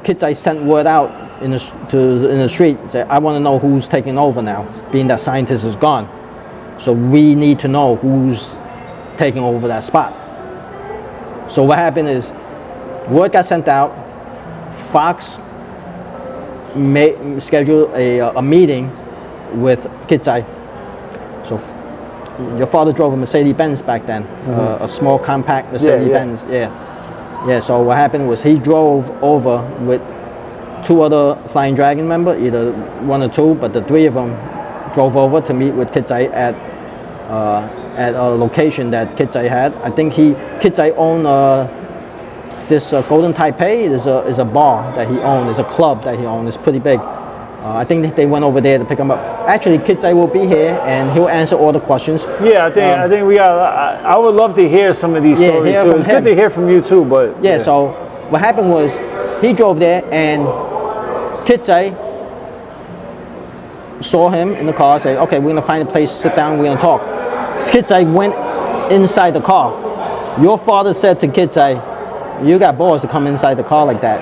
Kitsai sent word out in the street, say, I want to know who's taking over now, being that scientist is gone. So we need to know who's taking over that spot. So what happened is, word got sent out. Fox scheduled a meeting with Kitsai. So your father drove a Mercedes-Benz back then, a small compact Mercedes-Benz. Yeah. So what happened was he drove over with 2 other Flying Dragon members, either 1 or 2, but the 3 of them drove over to meet with Kitsai at a location that Kitsai had. I think Kitsai owned this Golden Taipei is a bar that he owned. It's a club that he owned. It's pretty big. I think they went over there to pick him up. Actually, Kitsai will be here and he'll answer all the questions. Yeah, I think we got. I would love to hear some of these stories. So it's good to hear from you too. But yeah. So what happened was he drove there and Kitsai saw him in the car. Said, "Okay, we're gonna find a place, sit down, we're gonna talk." Kitsai went inside the car. Your father said to Kitsai, "You got balls to come inside the car like that."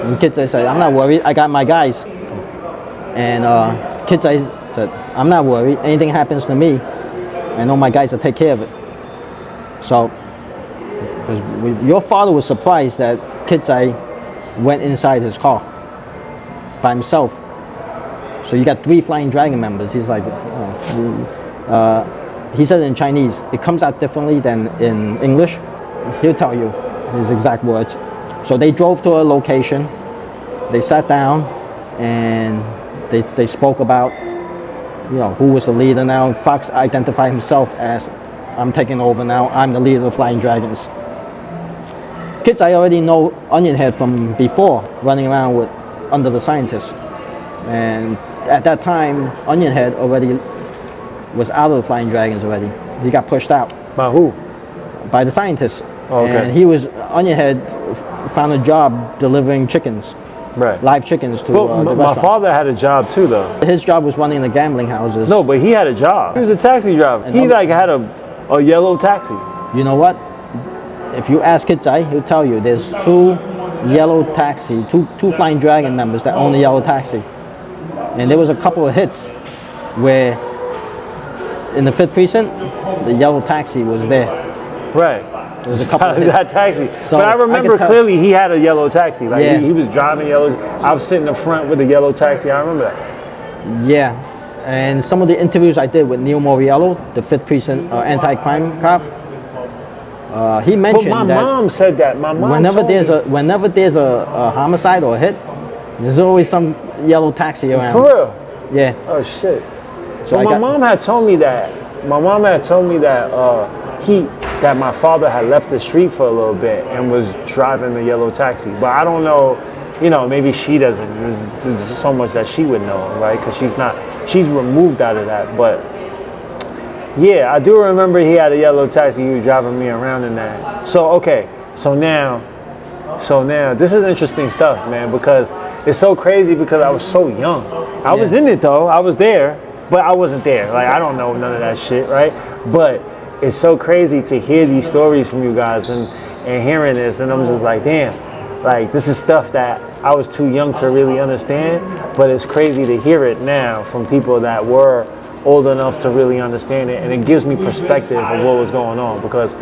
And Kitsai said, "I'm not worried. I got my guys." And Kitsai said, "I'm not worried. Anything happens to me, I know my guys will take care of it." So, your father was surprised that Kitsai went inside his car by himself. So you got 3 Flying Dragon members. He's like, he said in Chinese, it comes out differently than in English. He'll tell you his exact words. So they drove to a location. They sat down and they spoke about, who was the leader now. Fox identified himself as, I'm taking over now. I'm the leader of the Flying Dragons. Kitsai already know Onionhead from before, running around with under the scientists. And at that time, Onionhead already was out of the Flying Dragons already. He got pushed out. By who? By the scientists. Oh, okay. And Onionhead found a job delivering chickens. Right. Live chickens to the restaurants. My father had a job too, though. His job was running the gambling houses. No, but he had a job. He was a taxi driver. And he had a yellow taxi. You know what? If you ask Kitsai, he'll tell you there's 2 yellow taxi, two Flying Dragon members that own the yellow taxi. And there was a couple of hits where in the 5th precinct, the yellow taxi was there. Right. There was a couple of hits. That taxi. So but I remember clearly he had a yellow taxi. Like he was driving yellows. I was sitting in the front with the yellow taxi. I remember that. Yeah. And some of the interviews I did with Neil Moriello, the 5th precinct anti-crime cop, he mentioned but that mom said that. My mom whenever there's a homicide or a hit, there's always some yellow taxi around. For real? Yeah. Oh shit. So my mom had told me that. My mom had told me that that my father had left the street for a little bit and was driving the yellow taxi. But I don't know, maybe she doesn't. There's so much that she would know, right? Because she's removed out of that. But yeah, I do remember he had a yellow taxi. He was driving me around in that. So okay, so now this is interesting stuff, man, because it's so crazy because I was so young. I was in it though. I was there, but I wasn't there. Like I don't know none of that shit, right? But it's so crazy to hear these stories from you guys and hearing this, and I'm just like, damn, like this is stuff that I was too young to really understand, but it's crazy to hear it now from people that were old enough to really understand it, and it gives me perspective of what was going on because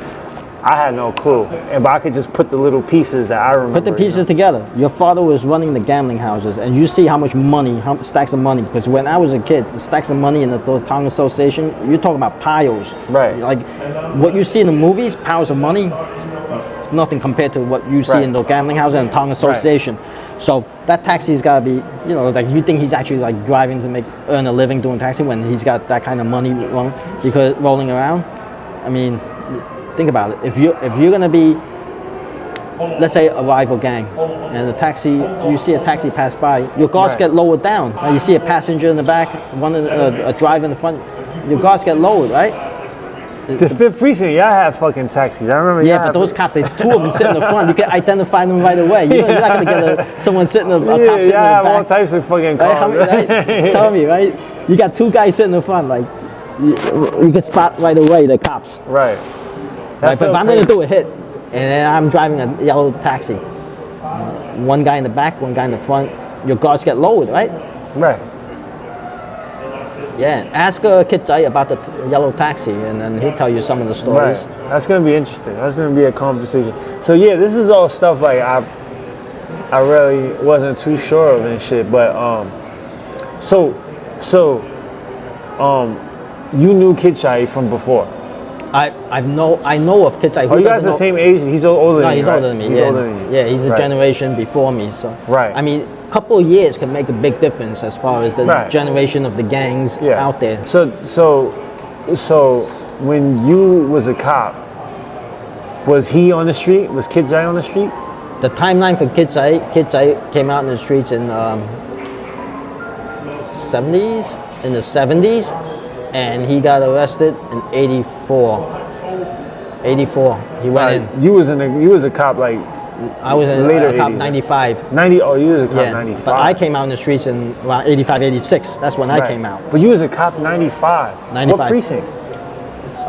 I had no clue, but I could just put the little pieces that I remember. Put the pieces together. Your father was running the gambling houses, and you see how much money, how stacks of money. Because when I was a kid, the stacks of money in the town association, you're talking about piles. Right. Like what you see in the movies, piles of money, it's nothing compared to what you see in the gambling houses and town association. Right. So that taxi's got to be, like you think he's actually like driving to earn a living doing taxi when he's got that kind of money rolling around. I mean. Think about it. If you're gonna be, let's say, a rival gang, and you see a taxi pass by, your guards get lowered down. Now you see a passenger in the back, a driver in the front, your guards get lowered, right? The 5th precinct, y'all have fucking taxis. I remember. Yeah, but those cops, 2 of them sit in the front. You can identify them right away. You're not gonna get someone sitting, a cop sitting in the back. All types of fucking cars. Right? Tell me, right? You got 2 guys sitting in the front, like you can spot right away the cops. Right. But if I'm going to do a hit and then I'm driving a yellow taxi, one guy in the back, one guy in the front, your guards get lowered, right? Right. Yeah, ask Kitsai about the yellow taxi, and then he'll tell you some of the stories. Right. That's gonna be interesting. That's gonna be a conversation. So yeah, this is all stuff like I really wasn't too sure of and shit. But you knew Kitsai from before. I know of Kitsai. Oh, you guys the same age? He's older than me. No, he's right? older than me. He's yeah. older than you. Yeah, he's a Right. generation before me. So Right. I mean, a couple of years can make a big difference as far as the Right. generation of the gangs Yeah. out there. So when you was a cop, was he on the street? Was Kitsai on the street? The timeline for Kitsai came out in the streets in 70s, and he got arrested in 84. 84, he went in. You was a cop like I was in later cop 80s. 95. 90. Oh, you was a cop Yeah, 95. but I came out in the streets in around 85, 86. That's when I Right. came out. But you was a cop 95. 95. What precinct?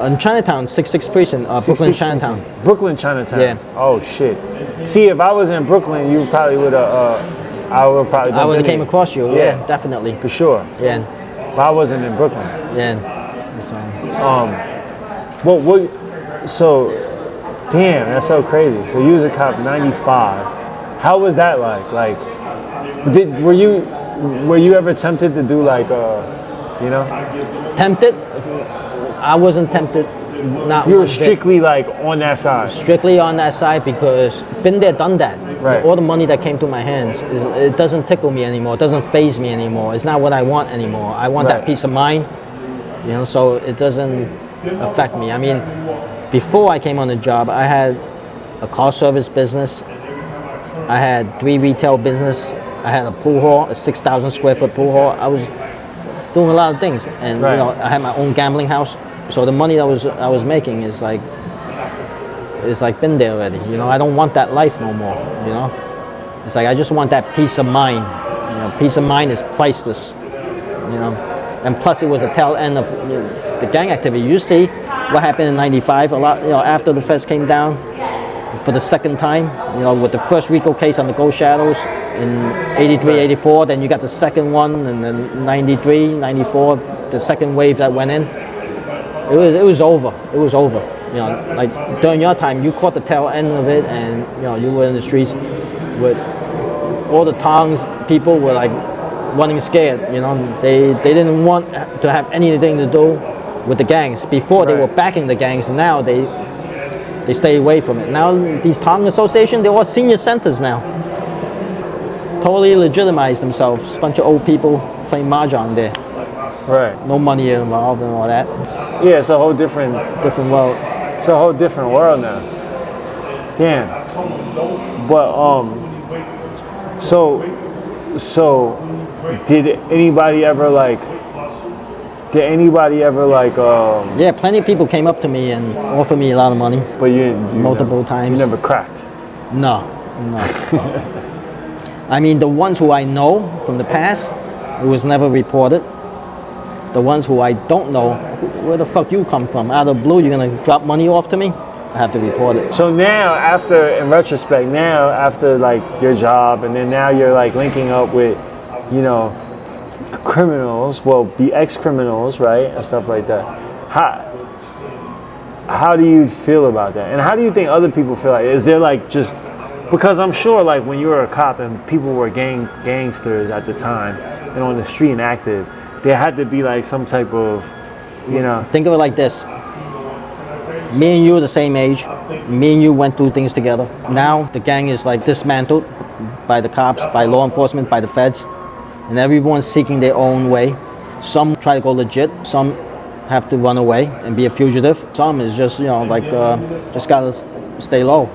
In Chinatown, 66 precinct, Brooklyn, 66 Chinatown. precinct. Brooklyn, Chinatown. Yeah. Oh shit. See, if I was in Brooklyn, you probably would have. I would probably. I would have came across you. Yeah, definitely. for sure. Yeah, But I wasn't in Brooklyn. yeah. So, What? So, damn, that's so crazy. So you was a cop 95. How was that like? Like, were you ever tempted to do like tempted? I wasn't tempted. Not you were one bit. strictly like on that side. Strictly on that side because been there, done that. Right. All the money that came to my hands, it doesn't tickle me anymore. It doesn't faze me anymore. It's not what I want anymore. I want Right. that peace of mind, so it doesn't affect me. I mean, before I came on the job, I had a car service business. I had 3 retail business. I had a pool hall, a 6,000 square foot pool hall. I was doing a lot of things, and Right. I had my own gambling house. So the money that I was making is like been there already. I don't want that life no more. It's like I just want that peace of mind. Peace of mind is priceless. And plus it was the tail end of the gang activity. You see what happened in '95. A lot, after the feds came down for the second time. With the first RICO case on the Ghost Shadows in '83, '84. Then you got the second one, and then '93, '94, the second wave that went in. It was over. It was over. Like during your time, you caught the tail end of it, and you were in the streets with all the tongs. People were like running scared. They didn't want to have anything to do with the gangs. Before they were backing the gangs, and now they stay away from it. Now these Tong Association, they're all senior centers now. Totally legitimized themselves. Bunch of old people playing mahjong there. Right. No money involved and all that. Yeah, it's a whole different world. It's a whole different world now. Damn. But so did anybody ever like? Yeah, plenty of people came up to me and offered me a lot of money. But you multiple times. You never cracked. No. I mean, the ones who I know from the past, it was never reported. The ones who I don't know, where the fuck you come from? Out of the blue, you're gonna drop money off to me? I have to report it. So now, in retrospect, after like your job, and then now you're like linking up with, criminals, be ex-criminals, right, and stuff like that. How do you feel about that? And how do you think other people feel? Like, is there like just because I'm sure like when you were a cop and people were gangsters at the time and on the street and active, there had to be like some type of, Think of it like this. Me and you are the same age. Me and you went through things together. Now the gang is like dismantled by the cops, by law enforcement, by the feds, and everyone's seeking their own way. Some try to go legit. Some have to run away and be a fugitive. Some is just, just gotta stay low.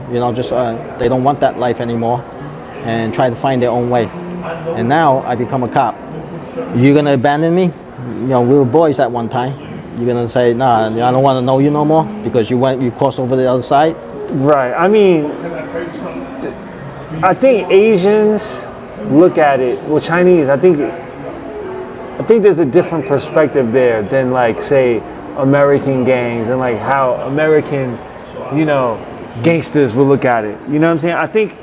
They don't want that life anymore and try to find their own way. And now I become a cop. You're gonna abandon me? We were boys at one time. You're gonna say, nah, I don't want to know you no more because you crossed over the other side? Right. I mean, I think Asians look at it. Well, Chinese. I think there's a different perspective there than like say American gangs and like how American, gangsters will look at it. You know what I'm saying? I think